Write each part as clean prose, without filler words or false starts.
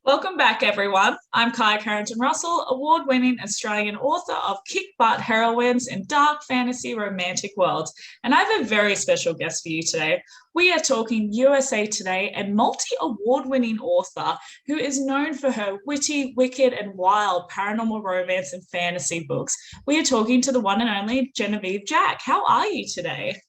Welcome back, everyone. I'm Carrington-Russell, award-winning Australian author of kick-butt heroines in dark fantasy romantic worlds. And I have a very special guest for you today. We are talking USA Today and multi-award-winning author who is known for her witty, wicked, and wild paranormal romance and fantasy books. We are talking to the one and only Genevieve Jack. How are you today?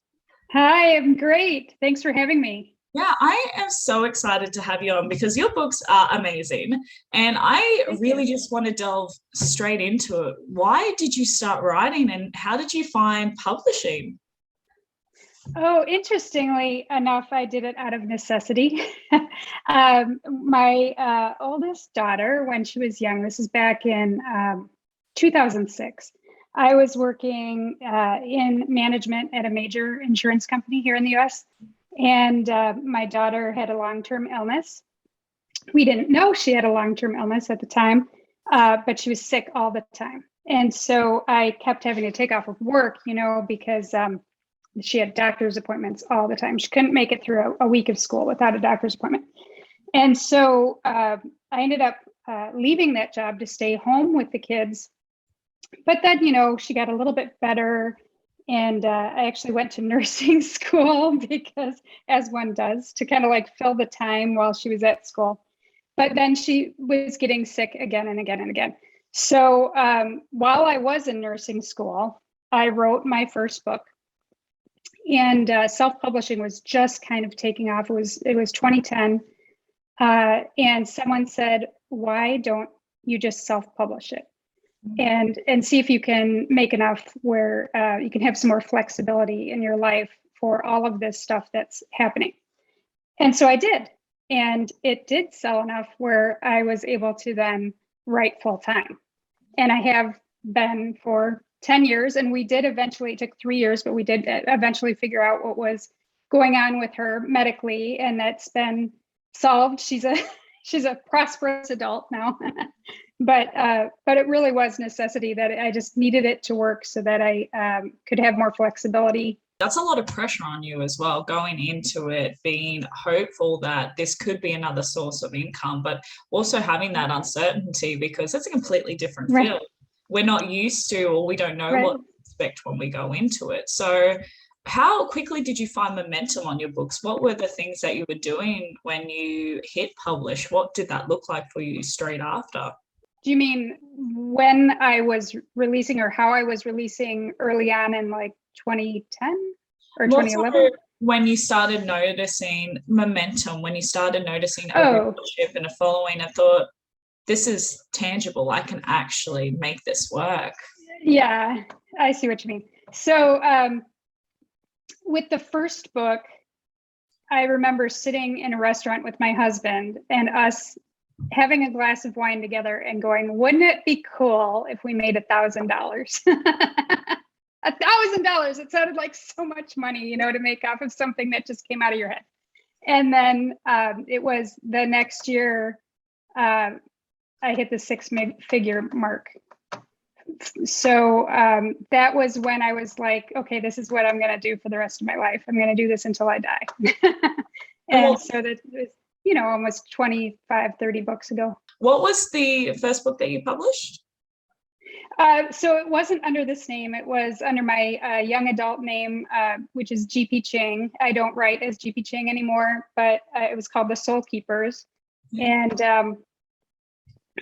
Hi, I'm great. Thanks for having me. Yeah, I am so excited to have you on because your books are amazing. And I Thank really you. just want to delve straight into it. Why did you start writing and how did you find publishing? Oh, interestingly enough, I did it out of necessity. My oldest daughter, when she was young, this is back in 2006, I was working in management at a major insurance company here in the US. And my daughter had a long-term illness. We didn't know she had a long-term illness at the time, but she was sick all the time. And so I kept having to take off of work, because she had doctor's appointments all the time. She couldn't make it through a week of school without a doctor's appointment. And so I ended up leaving that job to stay home with the kids. But then, she got a little bit better. And I actually went to nursing school because, as one does, to kind of like fill the time while she was at school. But then she was getting sick again and again and again. So while I was in nursing school, I wrote my first book. And self-publishing was just kind of taking off. It was 2010. And someone said, why don't you just self-publish it? And see if you can make enough where you can have some more flexibility in your life for all of this stuff that's happening. And so I did. And it did sell enough where I was able to then write full time. And I have been for 10 years. And we did eventually, it took 3 years, but we did eventually figure out what was going on with her medically. And that's been solved. She's a prosperous adult now. But it really was necessity that I just needed it to work so that I could have more flexibility. That's a lot of pressure on you as well, going into it, being hopeful that this could be another source of income, but also having that uncertainty because it's a completely different Right. field. We're not used to, or we don't know Right. what to expect when we go into it. So how quickly did you find momentum on your books? What were the things that you were doing when you hit publish? What did that look like for you straight after? Do you mean when I was releasing or how I was releasing early on in like 2010 or 2011? When you started noticing momentum, when you started noticing a readership and a following, I thought, this is tangible. I can actually make this work. Yeah, I see what you mean. So with the first book, I remember sitting in a restaurant with my husband and us having a glass of wine together and going, wouldn't it be cool if we made $1,000? $1,000. It sounded like so much money, to make off of something that just came out of your head. And then it was the next year, I hit the six-figure mark. So that was when I was like, okay, this is what I'm going to do for the rest of my life. I'm going to do this until I die. And so that was, almost 25, 30 books ago. What was the first book that you published? So it wasn't under this name. It was under my young adult name, which is GP Ching. I don't write as GP Ching anymore, but it was called The Soul Keepers. And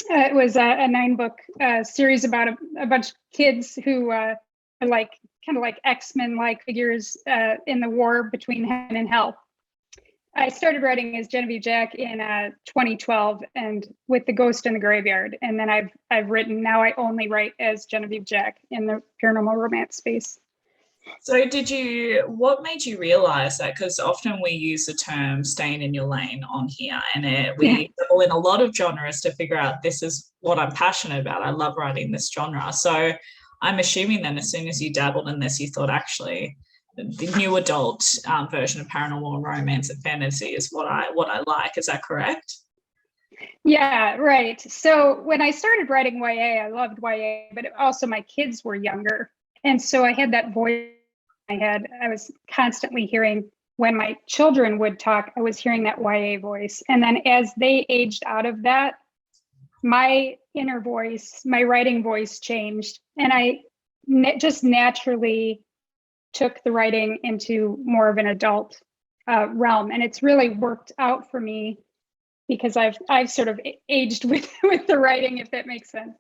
it was a 9-book series about a bunch of kids who are like kind of like X-Men-like figures in the war between heaven and hell. I started writing as Genevieve Jack in 2012 and with The Ghost in the Graveyard. And then I've written, now I only write as Genevieve Jack in the paranormal romance space. So what made you realize that? Because often we use the term staying in your lane on here and we dabble in a lot of genres to figure out this is what I'm passionate about. I love writing this genre. So I'm assuming then as soon as you dabbled in this, you thought actually, the new adult version of paranormal romance and fantasy is what I like. Is that correct? Yeah, right. So when I started writing YA, I loved YA, but also my kids were younger. And so I had that voice in my head. I was constantly hearing when my children would talk, I was hearing that YA voice. And then as they aged out of that, my inner voice, my writing voice changed, and I just naturally took the writing into more of an adult realm, and it's really worked out for me because I've sort of aged with the writing, if that makes sense.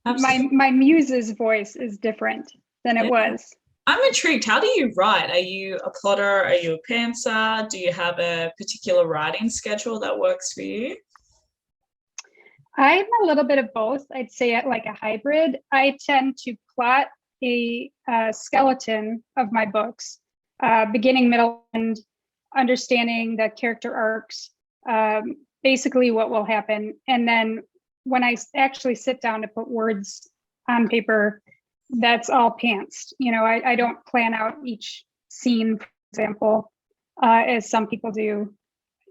Absolutely. My muse's voice is different than it was. I'm intrigued. How do you write? Are you a plotter? Are you a pantser? Do you have a particular writing schedule that works for you? I'm a little bit of both. I'd say like a hybrid. I tend to plot a skeleton of my books, beginning, middle, end, understanding the character arcs, basically what will happen. And then when I actually sit down to put words on paper, that's all pantsed. I don't plan out each scene, for example, as some people do.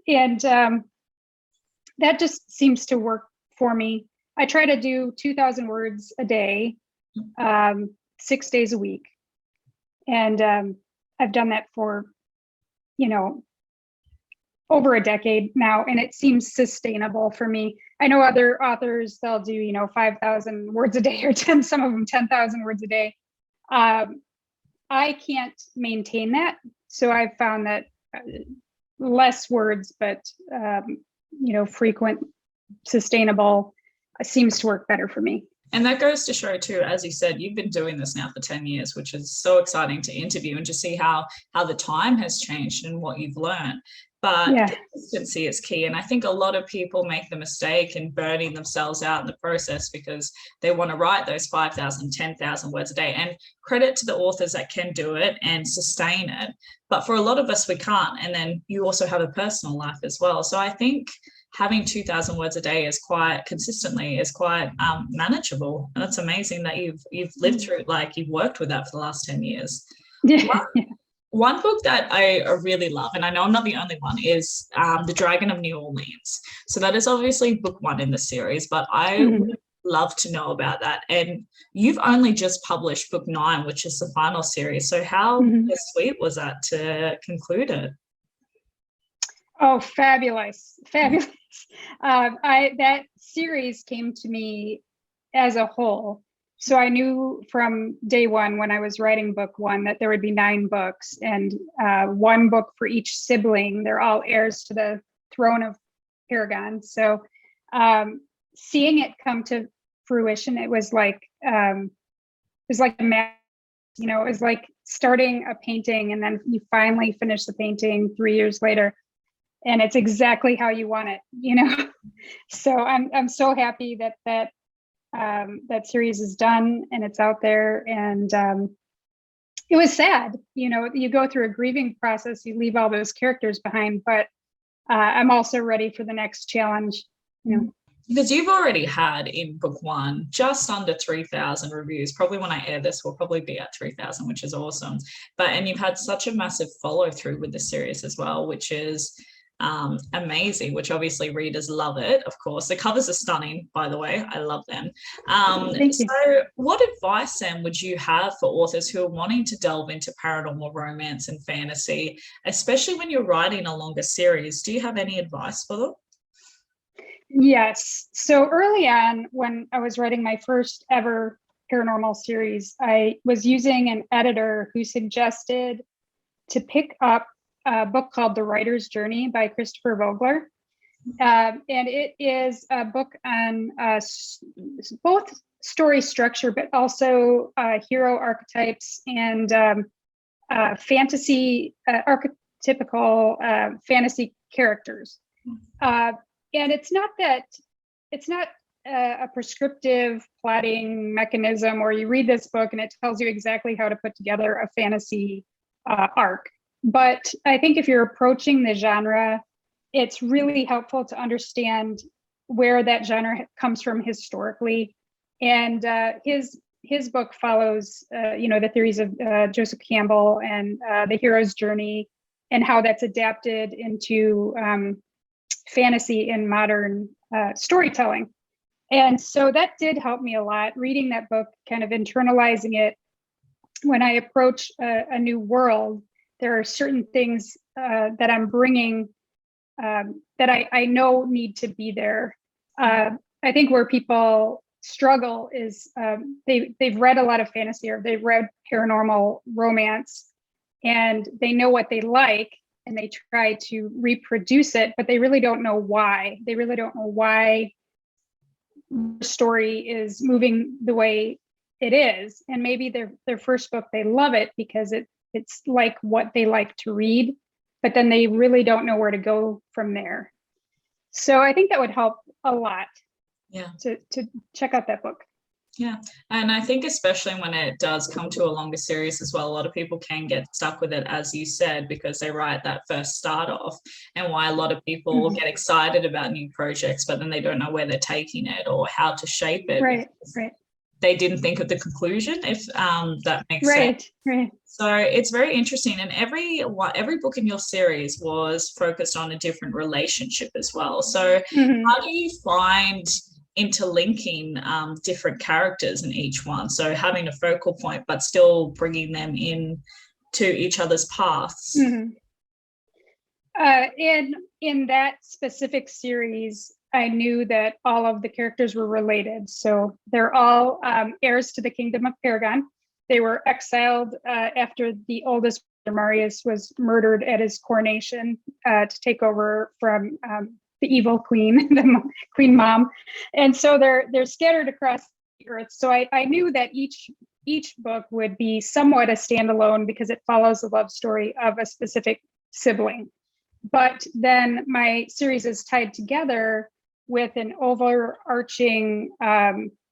And that just seems to work for me. I try to do 2,000 words a day, 6 days a week. And I've done that for, over a decade now, and it seems sustainable for me. I know other authors, they'll do, 5,000 words a day or some of them 10,000 words a day. I can't maintain that. So I've found that less words, but, frequent, sustainable seems to work better for me. And that goes to show too, as you said, you've been doing this now for 10 years, which is so exciting to interview and to see how the time has changed and what you've learned. But consistency is key. And I think a lot of people make the mistake in burning themselves out in the process because they want to write those 5,000, 10,000 words a day. And credit to the authors that can do it and sustain it. But for a lot of us, we can't. And then you also have a personal life as well. So I think having 2,000 words a day is quite manageable. And it's amazing that you've lived through it, like you've worked with that for the last 10 years. One book that I really love, and I know I'm not the only one, is The Dragon of New Orleans. So that is obviously book 1 in the series, but I would love to know about that. And you've only just published book 9, which is the final series. So how sweet was that to conclude it? Oh, fabulous. That series came to me as a whole. So I knew from day one when I was writing book 1 that there would be 9 books and 1 book for each sibling. They're all heirs to the throne of Paragon. So seeing it come to fruition, it was like a magic. It was like starting a painting and then you finally finish the painting 3 years later. And it's exactly how you want it, So I'm so happy that series is done and it's out there. And it was sad, you go through a grieving process, you leave all those characters behind, but I'm also ready for the next challenge, Because you've already had in book 1 just under 3,000 reviews. Probably when I air this, we'll probably be at 3,000, which is awesome. And you've had such a massive follow through with the series as well, which is amazing, which obviously readers love it. Of course, the covers are stunning, by the way. I love them. So what advice then would you have for authors who are wanting to delve into paranormal romance and fantasy, especially when you're writing a longer series? Do you have any advice for them? Yes. So early on, when I was writing my first ever paranormal series, I was using an editor who suggested to pick up a book called The Writer's Journey by Christopher Vogler. And it is a book on both story structure, but also hero archetypes and fantasy, archetypical fantasy characters. And it's not a prescriptive plotting mechanism where you read this book and it tells you exactly how to put together a fantasy arc. But I think if you're approaching the genre, it's really helpful to understand where that genre comes from historically. And his book follows, the theories of Joseph Campbell and the hero's journey and how that's adapted into fantasy in modern storytelling. And so that did help me a lot, reading that book, kind of internalizing it. When I approach a new world, there are certain things that I'm bringing that I know need to be there. I think where people struggle is they've read a lot of fantasy, or they've read paranormal romance, and they know what they like, and they try to reproduce it, but they really don't know why. They really don't know why the story is moving the way it is. And maybe their first book, they love it because it's like what they like to read, but then they really don't know where to go from there. So I think that would help a lot. Yeah. To check out that book. Yeah. And I think especially when it does come to a longer series as well, a lot of people can get stuck with it, as you said, because they write that first start off, and why a lot of people get excited about new projects, but then they don't know where they're taking it or how to shape it. Right. They didn't think of the conclusion, if that makes sense. Right. So it's very interesting. And every book in your series was focused on a different relationship as well. So how do you find interlinking different characters in each one? So having a focal point, but still bringing them in to each other's paths. In that specific series, I knew that all of the characters were related. So they're all heirs to the kingdom of Paragon. They were exiled after the oldest Marius was murdered at his coronation to take over from the evil queen, the queen mom. And so they're scattered across the earth. So I knew that each book would be somewhat a standalone because it follows the love story of a specific sibling. But then my series is tied together with an overarching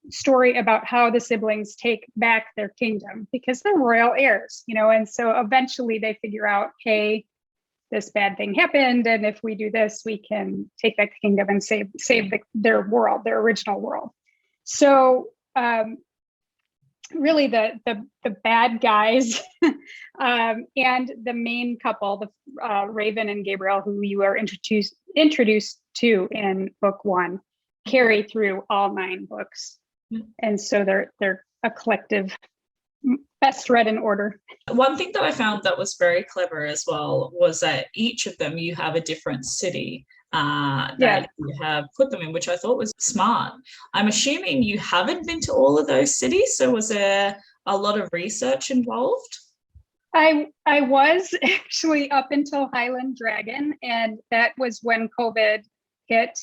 story about how the siblings take back their kingdom, because they're royal heirs, and so eventually they figure out, hey, this bad thing happened, and if we do this, we can take back the kingdom and save their world, their original world. So really the bad guys and the main couple, the Raven and Gabriel, who you are introduced to in book 1, carry through all 9 books. And so they're a collective, best read in order. One thing that I found that was very clever as well was that each of them, you have a different city that you have put them in, which I thought was smart. I'm assuming you haven't been to all of those cities, so was there a lot of research involved? I was actually up until Highland Dragon, and that was when COVID hit.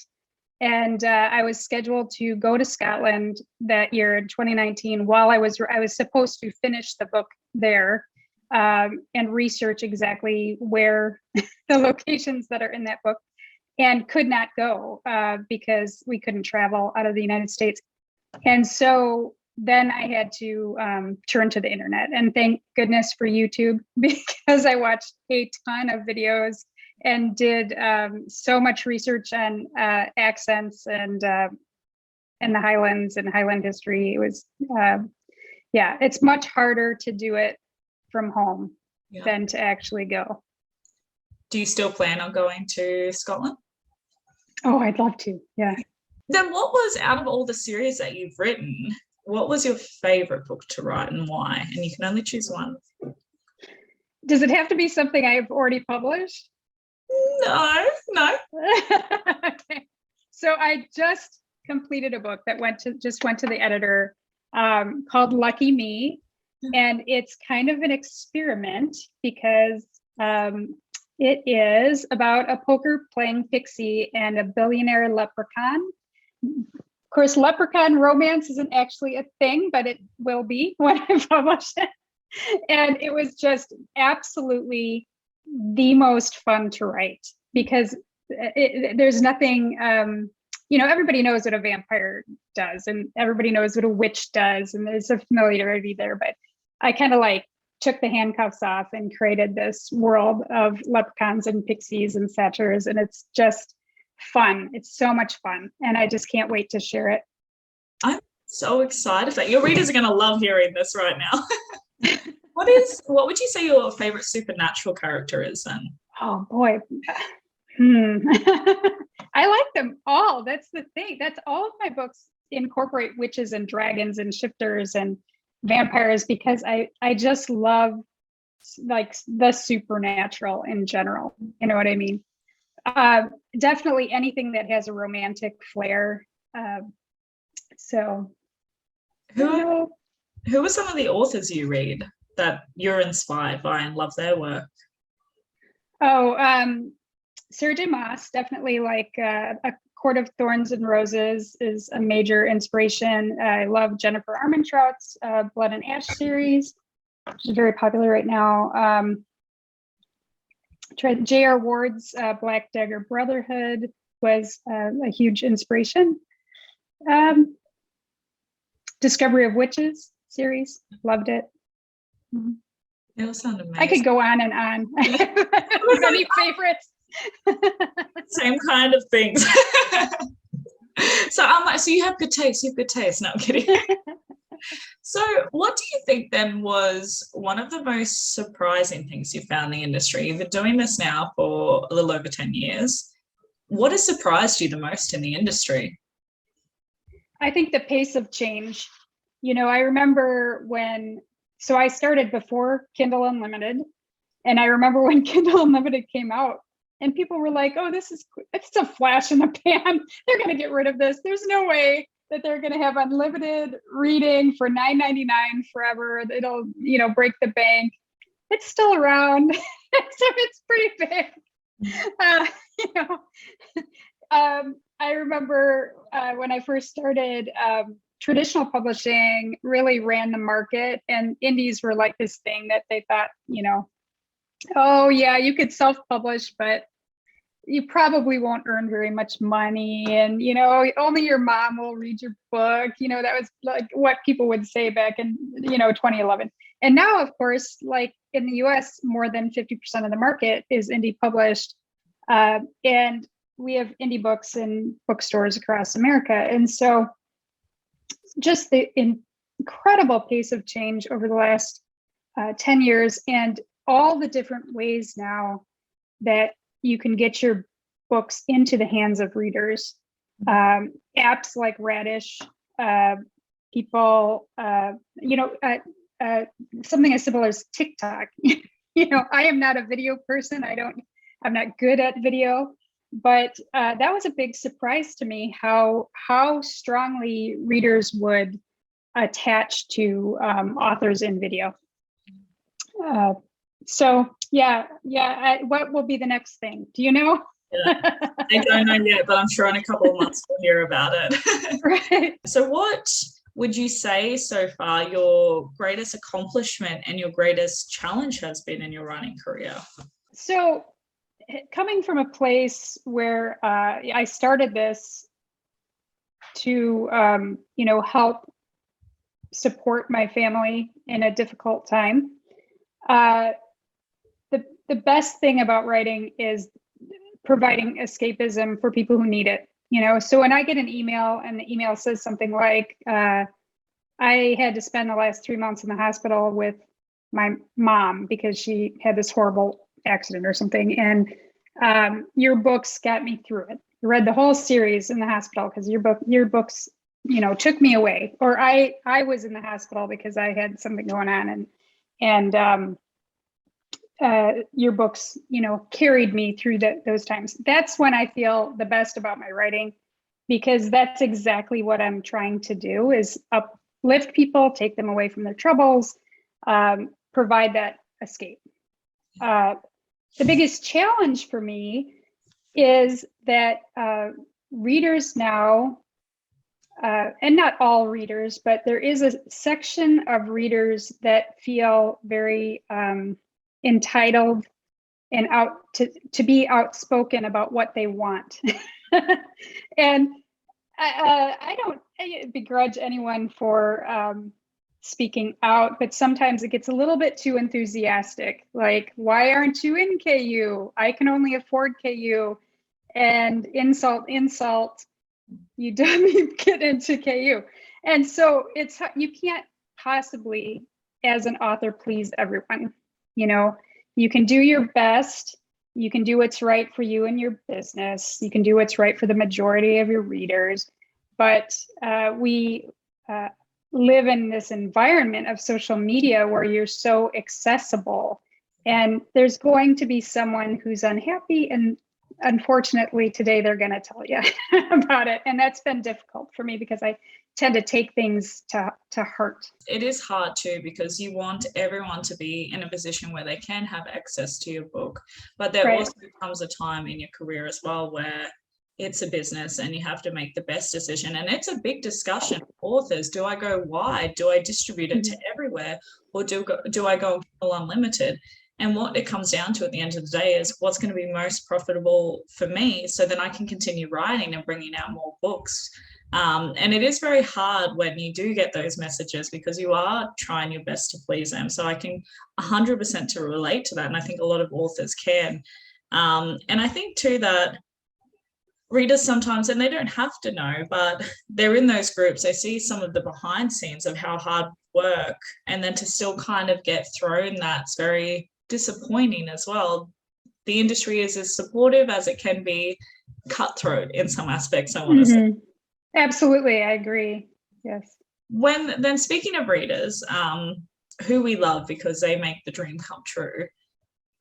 And I was scheduled to go to Scotland that year in 2019. While I was supposed to finish the book there and research exactly where the locations that are in that book, and could not go because we couldn't travel out of the United States. And so then I had to turn to the internet, and thank goodness for YouTube, because I watched a ton of videos and did so much research on accents and the Highlands and Highland history. It was, it's much harder to do it from home than to actually go. Do you still plan on going to Scotland? Oh, I'd love to, yeah. Then what was, out of all the series that you've written, what was your favorite book to write and why? And you can only choose one. Does it have to be something I've already published? No. Okay. So I just completed a book that went to the editor called Lucky Me. And it's kind of an experiment because it is about a poker playing pixie and a billionaire leprechaun. Of course, leprechaun romance isn't actually a thing, but it will be when I publish it. And it was just absolutely the most fun to write, because there's nothing, everybody knows what a vampire does and everybody knows what a witch does, and there's a familiarity there, but I kind of took the handcuffs off and created this world of leprechauns and pixies and satyrs, and it's just fun. It's so much fun, and I just can't wait to share it. I'm so excited that your readers are going to love hearing this right now. What would you say your favorite supernatural character is then? Oh boy. I like them all. That's the thing. That's all of my books incorporate witches and dragons and shifters and vampires, because I just love the supernatural in general. You know what I mean? Definitely anything that has a romantic flair So Who who are some of the authors you read that you're inspired by and love their work? Sarah J. Maas, definitely, like A Court of Thorns and Roses is a major inspiration. I love Jennifer Armentrout's Blood and Ash series, which is very popular right now. J.R. Ward's Black Dagger Brotherhood was a huge inspiration. Discovery of Witches series, loved it. They all sound amazing. I could go on and on. Many favorites. Same kind of things. So you have good taste. You have good taste. No, I'm kidding. So what do you think then was one of the most surprising things you found in the industry? You've been doing this now for a little over 10 years. What has surprised you the most in the industry? I think the pace of change. I remember so I started before Kindle Unlimited, and I remember when Kindle Unlimited came out and people were like, oh, it's a flash in the pan. They're going to get rid of this. There's no way that they're going to have unlimited reading for $9.99 forever. It'll, break the bank. It's still around. So it's pretty big. I remember when I first started, traditional publishing really ran the market, and indies were like this thing that they thought, oh yeah, you could self-publish, but you probably won't earn very much money, and only your mom will read your book. That was like what people would say back in 2011. And now, of course, like in the US, more than 50% of the market is indie published, and we have indie books in bookstores across America. And so just the incredible pace of change over the last 10 years, and all the different ways now that you can get your books into the hands of readers. Apps like Radish, people, something as simple as TikTok. I am not a video person. I'm not good at video, but that was a big surprise to me how strongly readers would attach to authors in video. What will be the next thing? Do you know? Yeah. I don't know yet, but I'm sure in a couple of months we'll hear about it. Right. So what would you say so far your greatest accomplishment and your greatest challenge has been in your writing career? So coming from a place where I started this to, help support my family in a difficult time, the best thing about writing is providing escapism for people who need it. So when I get an email and the email says something like, I had to spend the last 3 months in the hospital with my mom because she had this horrible accident or something, and your books got me through it. I read the whole series in the hospital because your books, took me away, or I was in the hospital because I had something going on, and your books, carried me through those times. That's when I feel the best about my writing, because that's exactly what I'm trying to do, is uplift people, take them away from their troubles, provide that escape. The biggest challenge for me is that readers now, and not all readers, but there is a section of readers that feel very entitled and out to be outspoken about what they want. And I don't begrudge anyone for speaking out, but sometimes it gets a little bit too enthusiastic. Like, why aren't you in KU? I can only afford KU. And insult, you dummy, get into KU. And so you can't possibly, as an author, please everyone. You can do your best. You can do what's right for you and your business. You can do what's right for the majority of your readers. But we live in this environment of social media where you're so accessible, and there's going to be someone who's unhappy, and unfortunately today they're going to tell you about it. And that's been difficult for me because I tend to take things to heart. It is hard too, because you want everyone to be in a position where they can have access to your book. But there also comes a time in your career as well where it's a business and you have to make the best decision. And it's a big discussion for authors. Do I go wide? Do I distribute it to everywhere? Or do I go all unlimited? And what it comes down to at the end of the day is what's going to be most profitable for me, so then I can continue writing and bringing out more books. And it is very hard when you do get those messages, because you are trying your best to please them. So I can 100% to relate to that. And I think a lot of authors can. And I think too that readers sometimes, and they don't have to know, but they're in those groups, they see some of the behind scenes of how hard work, and then to still kind of get thrown that's very disappointing as well. The industry is as supportive as it can be cutthroat in some aspects, I want to say. Absolutely, I agree. Yes. Then speaking of readers, who we love because they make the dream come true,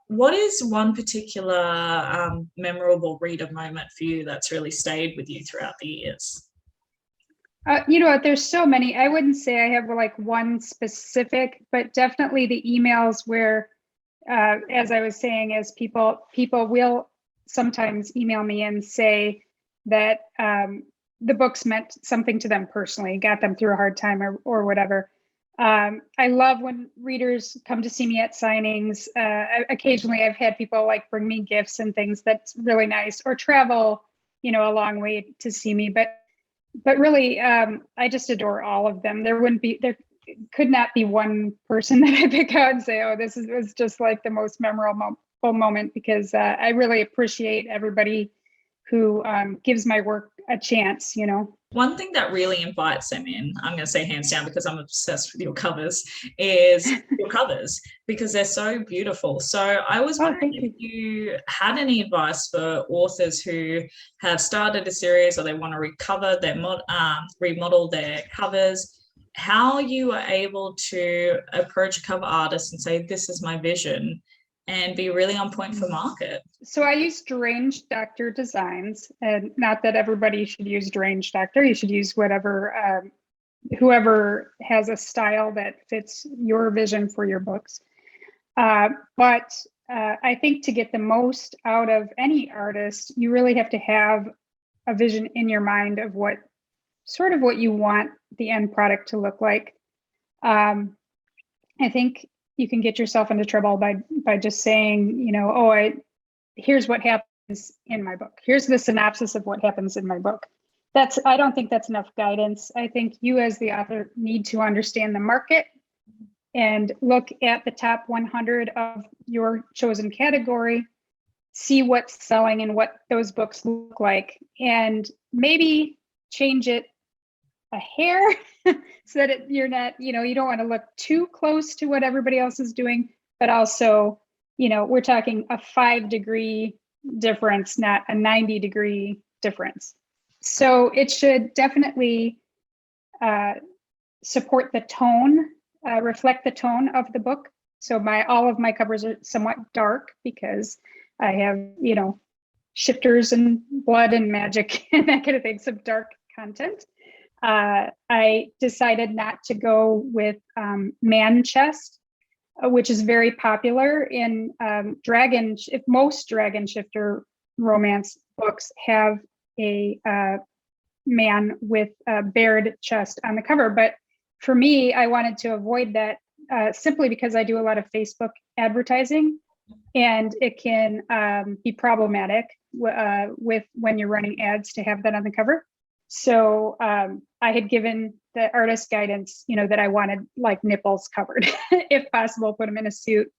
what is one particular memorable reader moment for you that's really stayed with you throughout the years? You know what, there's so many. I wouldn't say I have like one specific, but definitely the emails where, as I was saying, as people will sometimes email me and say that the books meant something to them personally, got them through a hard time or whatever. I love when readers come to see me at signings. Occasionally I've had people like bring me gifts and things that's really nice, or travel, a long way to see me. But really, I just adore all of them. There could not be one person that I pick out and say, oh, this was just like the most memorable moment, because I really appreciate everybody who gives my work a chance, One thing that really invites them in, I'm going to say hands down because I'm obsessed with your covers, is your covers, because they're so beautiful. So I was wondering if you had any advice for authors who have started a series or they want to remodel their covers, how you are able to approach a cover artist and say, this is my vision, and be really on point for market. So I use Deranged Doctor Designs, and not that everybody should use Deranged Doctor. You should use whoever has a style that fits your vision for your books. But I think to get the most out of any artist, you really have to have a vision in your mind of what you want the end product to look like. I think you can get yourself into trouble by just saying, here's what happens in my book. Here's the synopsis of what happens in my book. I don't think that's enough guidance. I think you as the author need to understand the market and look at the top 100 of your chosen category, see what's selling and what those books look like, and maybe change it a hair so that you're not, you don't want to look too close to what everybody else is doing, but also, we're talking a 5-degree difference, not a 90-degree difference. So it should definitely support the tone, reflect the tone of the book. So all of my covers are somewhat dark because I have, shifters and blood and magic and that kind of thing, some dark content. I decided not to go with man chest, which is very popular in if most dragon shifter romance books have a man with a bared chest on the cover. But for me, I wanted to avoid that simply because I do a lot of Facebook advertising, and it can be problematic with when you're running ads to have that on the cover. So I had given the artist guidance, that I wanted like nipples covered, if possible, put them in a suit,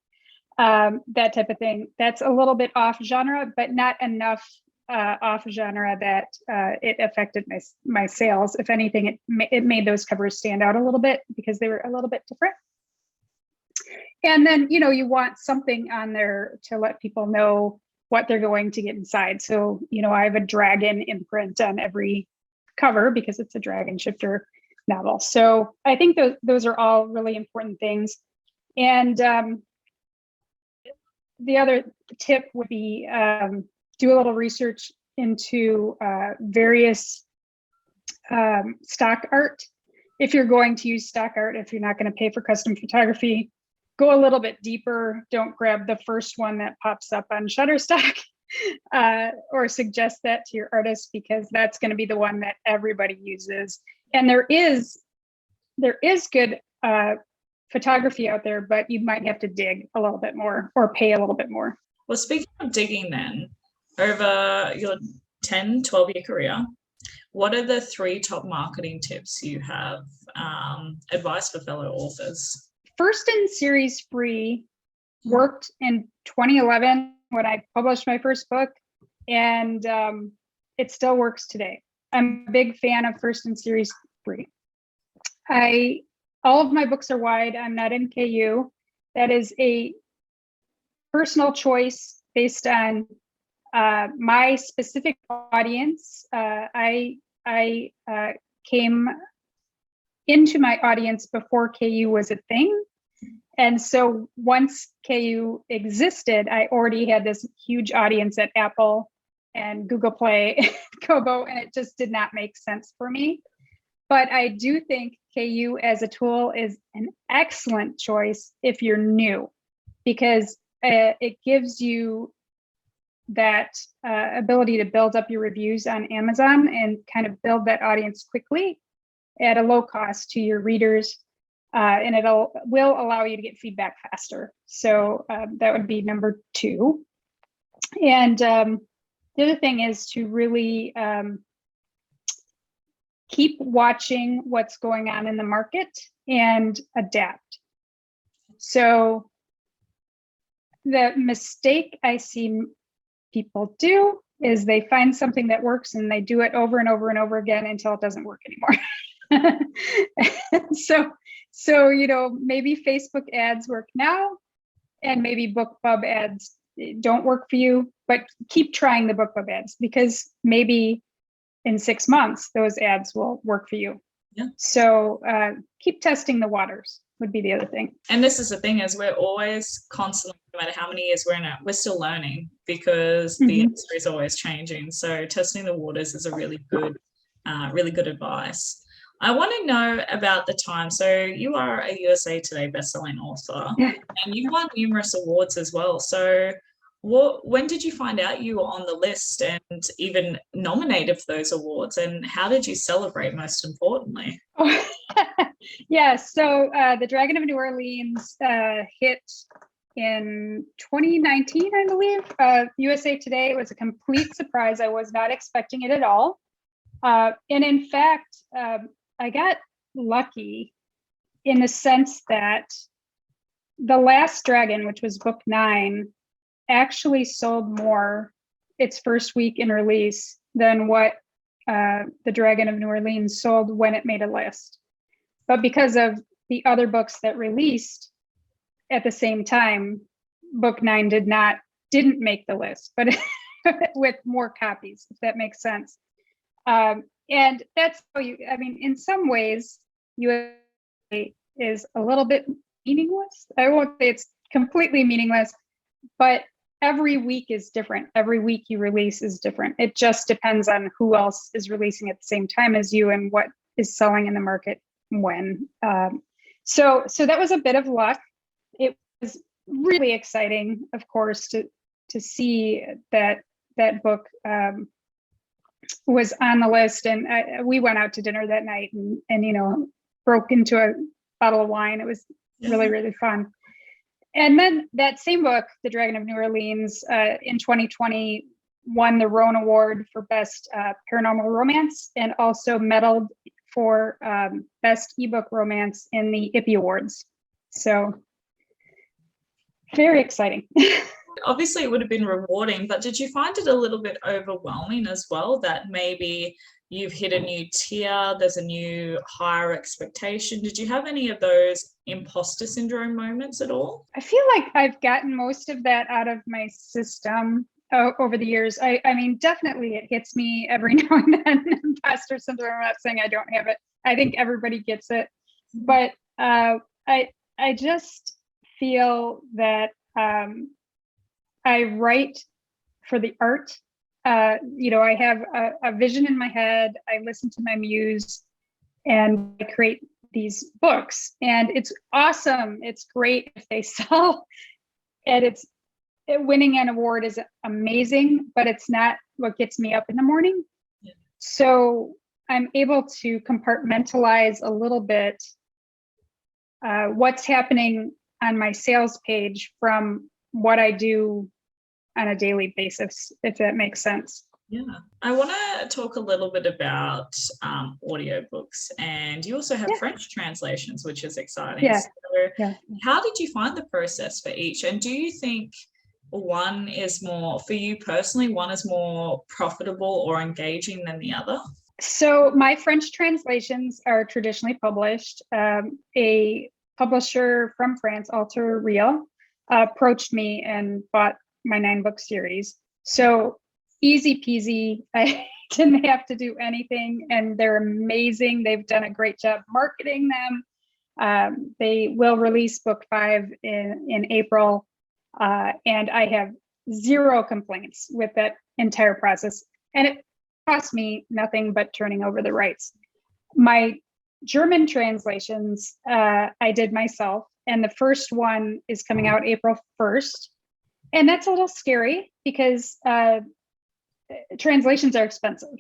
that type of thing. That's a little bit off genre, but not enough off genre that it affected my sales. If anything, it made those covers stand out a little bit because they were a little bit different. And then, you want something on there to let people know what they're going to get inside. So, I have a dragon imprint on every cover because it's a dragon shifter novel. So I think those are all really important things. And the other tip would be do a little research into various stock art. If you're going to use stock art, if you're not going to pay for custom photography, go a little bit deeper. Don't grab the first one that pops up on Shutterstock or suggest that to your artist, because that's going to be the one that everybody uses. And there is good photography out there, but you might have to dig a little bit more or pay a little bit more. Well, speaking of digging then, over your 10, 12-year career, what are the 3 top marketing tips you have, advice for fellow authors? First in series free worked in 2011 when I published my first book, and it still works today. I'm a big fan of first in series free. All of my books are wide. I'm not in KU. That is a personal choice based on my specific audience. I came into my audience before KU was a thing. And so once KU existed, I already had this huge audience at Apple and Google Play, Kobo, and it just did not make sense for me. But I do think KU as a tool is an excellent choice if you're new, because it gives you that ability to build up your reviews on Amazon and kind of build that audience quickly at a low cost to your readers. And will allow you to get feedback faster. So that would be number 2. And the other thing is to really keep watching what's going on in the market and adapt. So the mistake I see people do is they find something that works and they do it over and over and over again until it doesn't work anymore. So, you know, maybe Facebook ads work now and maybe BookBub ads don't work for you, but keep trying the BookBub ads, because maybe in 6 months, those ads will work for you. Yeah. So keep testing the waters would be the other thing. And this is the thing, is we're always constantly, no matter how many years we're in it, we're still learning, because the industry is always changing. So testing the waters is a really good advice. I want to know about the time. So you are a USA Today bestselling author, and you've won numerous awards as well. So when did you find out you were on the list and even nominated for those awards, and how did you celebrate, most importantly? Yeah, so The Dragon of New Orleans hit in 2019, I believe. USA Today, it was a complete surprise. I was not expecting it at all. And in fact, I got lucky in the sense that The Last Dragon, which was book 9, actually sold more its first week in release than what The Dragon of New Orleans sold when it made a list. But because of the other books that released at the same time, book 9 didn't make the list, but with more copies, if that makes sense. And that's how in some ways, USA is a little bit meaningless. I won't say it's completely meaningless, but every week is different. Every week you release is different. It just depends on who else is releasing at the same time as you and what is selling in the market when. So that was a bit of luck. It was really exciting, of course, to see that book was on the list, and we went out to dinner that night and broke into a bottle of wine. It was really, really fun. And then that same book, The Dragon of New Orleans, in 2020 won the Roan Award for Best Paranormal Romance, and also medaled for Best Ebook Romance in the IPPY Awards. So very exciting. Obviously it would have been rewarding, but did you find it a little bit overwhelming as well, that maybe you've hit a new tier, there's a new higher expectation? Did you have any of those imposter syndrome moments at all? I feel like I've gotten most of that out of my system over the years. I mean, definitely it hits me every now and then, imposter syndrome. I'm not saying I don't have it. I think everybody gets it. But I just feel that I write for the art I have a vision in my head. I listen to my muse and I create these books, and it's awesome. It's great if they sell, and winning an award is amazing, but it's not what gets me up in the morning. Yeah. So I'm able to compartmentalize a little bit what's happening on my sales page from what I do on a daily basis, if that makes sense. Yeah, I want to talk a little bit about audiobooks, and you also have French translations, which is exciting. Yeah. So how did you find the process for each? And do you think one is more, for you personally, one is more profitable or engaging than the other? So my French translations are traditionally published. A publisher from France, Alter Real, approached me and bought my 9-book series. So easy peasy. I didn't have to do anything, and they're amazing. They've done a great job marketing them. They will release book 5 in April, and I have zero complaints with that entire process. And it cost me nothing but turning over the rights. My German translations, I did myself, and the first one is coming out April 1st. And that's a little scary because translations are expensive.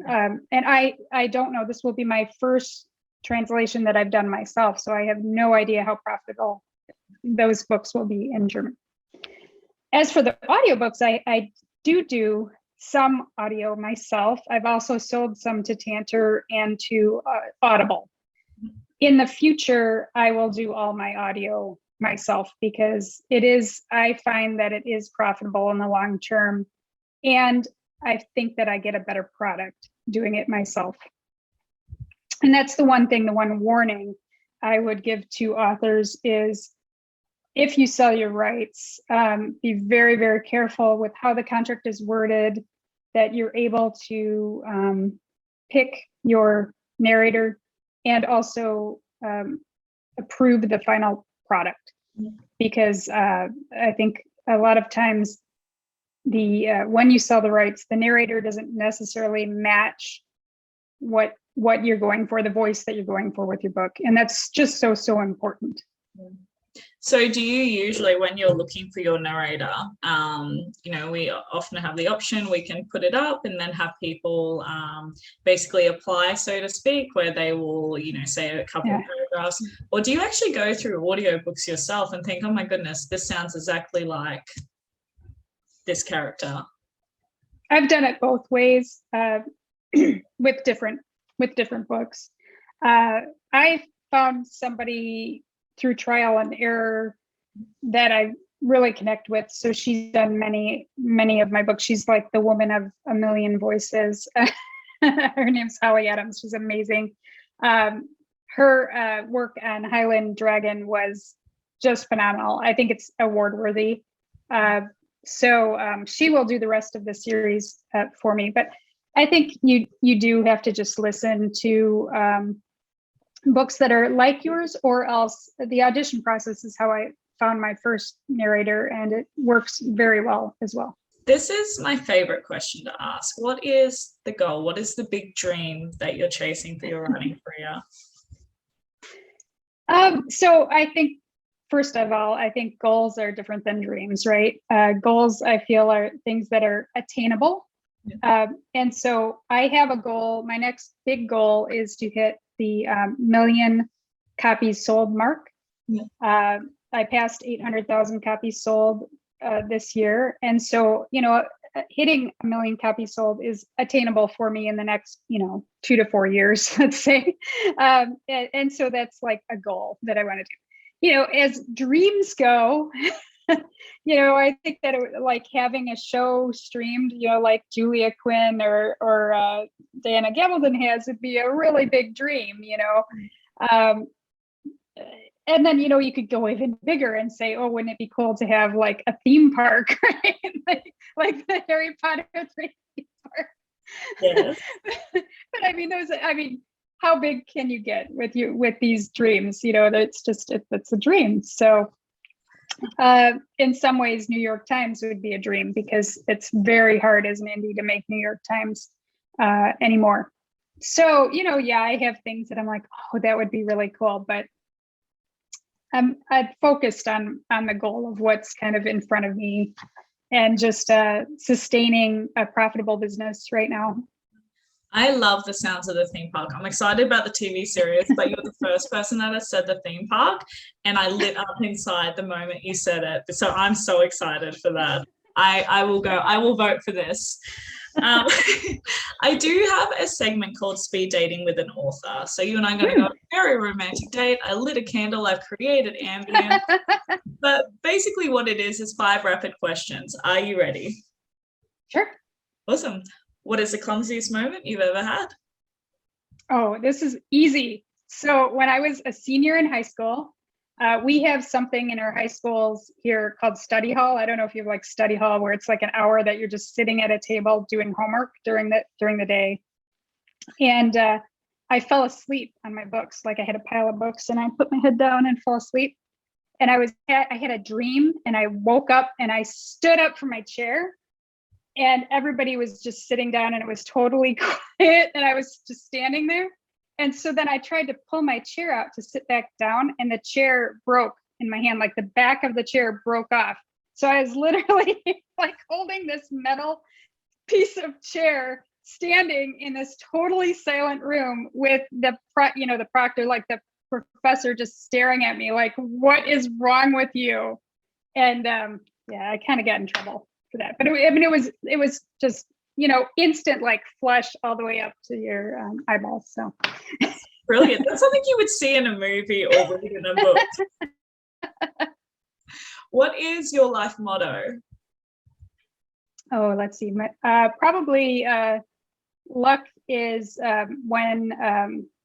And I don't know, this will be my first translation that I've done myself. So I have no idea how profitable those books will be in German. As for the audiobooks, I do some audio myself. I've also sold some to Tantor and to Audible. In the future, I will do all my audio myself because I find that it is profitable in the long term. And I think that I get a better product doing it myself. And that's the one warning I would give to authors is if you sell your rights, be very, very careful with how the contract is worded, that you're able to pick your narrator and also approve the final product. Because I think a lot of times when you sell the rights, the narrator doesn't necessarily match what you're going for, the voice that you're going for with your book. And that's just so important. So do you usually, when you're looking for your narrator, we often have the option, we can put it up and then have people basically apply, so to speak, where they will, say a couple of paragraphs, or do you actually go through audiobooks yourself and think, oh my goodness, this sounds exactly like this character? I've done it both ways with different books. I found somebody through trial and error that I really connect with. So she's done many of my books. She's like the woman of a million voices. Her name's Holly Adams. She's amazing. Her work on Highland Dragon was just phenomenal. I think it's award worthy. So she will do the rest of the series for me. But I think you do have to just listen to books that are like yours, or else the audition process is how I found my first narrator, and it works very well as well. This is my favorite question to ask. What is the goal? What is the big dream that you're chasing for your writing career? So I think, first of all, I think goals are different than dreams, right? Goals, I feel, are things that are attainable. And so I have a goal. My next big goal is to hit the 1 million copies sold mark. I passed 800,000 copies sold this year. And so, hitting 1 million copies sold is attainable for me in the next, 2 to 4 years, let's say. And so that's like a goal that I want to do. As dreams go, I think that like having a show streamed, like Julia Quinn or Diana Gabaldon has, would be a really big dream, and then, you could go even bigger and say, oh, wouldn't it be cool to have like a theme park, right? like the Harry Potter theme park. Yes. But how big can you get with these dreams? It's a dream. So In some ways, New York Times would be a dream because it's very hard as an indie to make New York Times anymore. So, yeah, I have things that I'm like, oh, that would be really cool. But I'm focused on the goal of what's kind of in front of me and just sustaining a profitable business right now. I love the sounds of the theme park. I'm excited about the TV series, but you're the first person that has said the theme park, and I lit up inside the moment you said it. So I'm so excited for that. I will go. I will vote for this. I do have a segment called Speed Dating with an Author. So you and I are going to go on a very romantic date. I lit a candle. I've created ambience. But basically what it is 5 rapid questions. Are you ready? Sure. Awesome. What is the clumsiest moment you've ever had? Oh, this is easy. So when I was a senior in high school, we have something in our high schools here called study hall. I don't know if you have like study hall where it's like an hour that you're just sitting at a table doing homework during the day. And I fell asleep on my books. Like I had a pile of books and I put my head down and fell asleep. And I had a dream and I woke up and I stood up from my chair and everybody was just sitting down and it was totally quiet and I was just standing there. And so then I tried to pull my chair out to sit back down and the chair broke in my hand, like the back of the chair broke off. So I was literally like holding this metal piece of chair standing in this totally silent room with the proctor, like the professor just staring at me like, what is wrong with you? And yeah, I kind of got in trouble for that. But it was just, instant like flush all the way up to your eyeballs. So brilliant. That's something you would see in a movie or read in a book. What is your life motto? Oh, let's see. Probably luck is when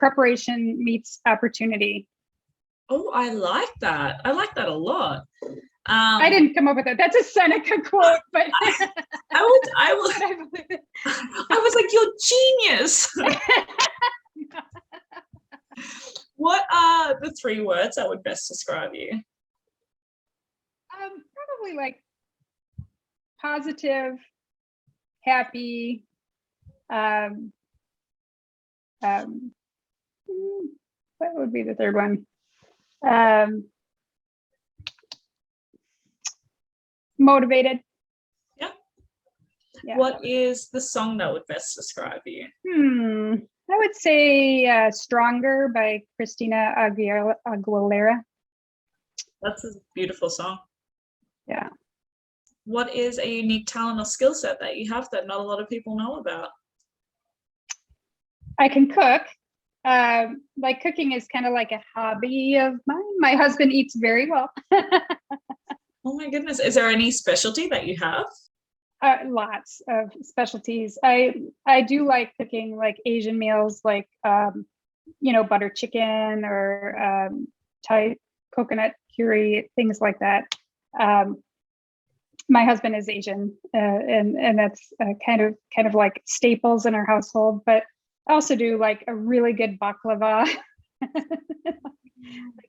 preparation meets opportunity. Oh, I like that. I like that a lot. I didn't come up with it. That's a Seneca quote, but I was like, you're genius. What are the 3 words that would best describe you? Probably like positive, happy, what would be the third one? Motivated. Yeah. What is the song that would best describe you? I would say Stronger by Christina Aguilera. That's a beautiful song. Yeah. What is a unique talent or skill set that you have that not a lot of people know about? I can cook. Like cooking is kind of like a hobby of mine. My husband eats very well. Oh my goodness. Is there any specialty that you have? Lots of specialties. I do like cooking like Asian meals, like butter chicken or Thai coconut curry, things like that. My husband is Asian, and that's kind of like staples in our household. But I also do like a really good baklava.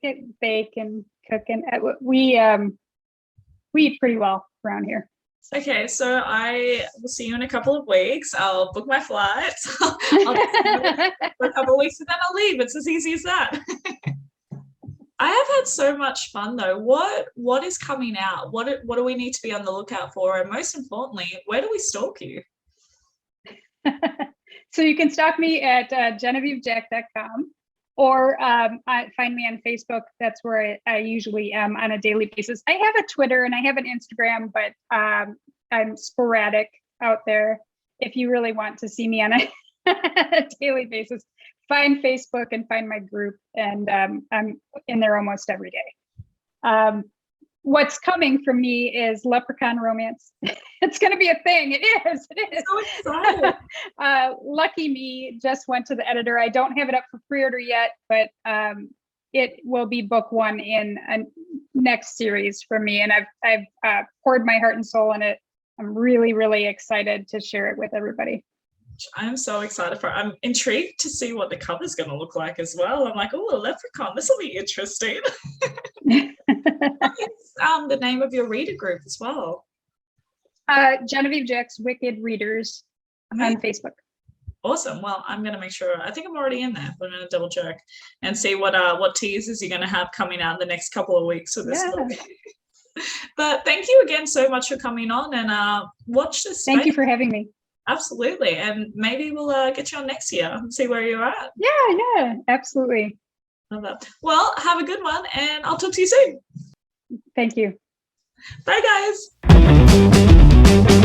I bake and cook, and we eat pretty well around here. Okay, so I will see you in a couple of weeks. I'll book my flights. I'll for a couple of weeks and then I'll leave. It's as easy as that. I have had so much fun though. What is coming out? What do we need to be on the lookout for? And most importantly, where do we stalk you? So you can stalk me at GenevieveJack.com or find me on Facebook. That's where I usually am on a daily basis. I have a Twitter and I have an Instagram, but I'm sporadic out there. If you really want to see me on a daily basis, find Facebook and find my group. And I'm in there almost every day. What's coming from me is Leprechaun Romance. It's going to be a thing. It is. So excited. Lucky me just went to the editor. I don't have it up for pre-order yet, but it will be book 1 in a next series for me. And I've poured my heart and soul in it. I'm really, really excited to share it with everybody. I'm so excited for it. I'm intrigued to see what the cover's going to look like as well. I'm like, oh, a leprechaun. This will be interesting. What's the name of your reader group as well? Genevieve Jack's Wicked Readers on Facebook. Awesome. Well, I'm going to make sure. I think I'm already in there, but I'm going to double check and see what teasers you're going to have coming out in the next couple of weeks of this book. But thank you again so much for coming on and watch this. Thank you for having me. Absolutely. And maybe we'll get you on next year and see where you're at. Yeah, absolutely. Love that. Well, have a good one and I'll talk to you soon. Thank you. Bye, guys.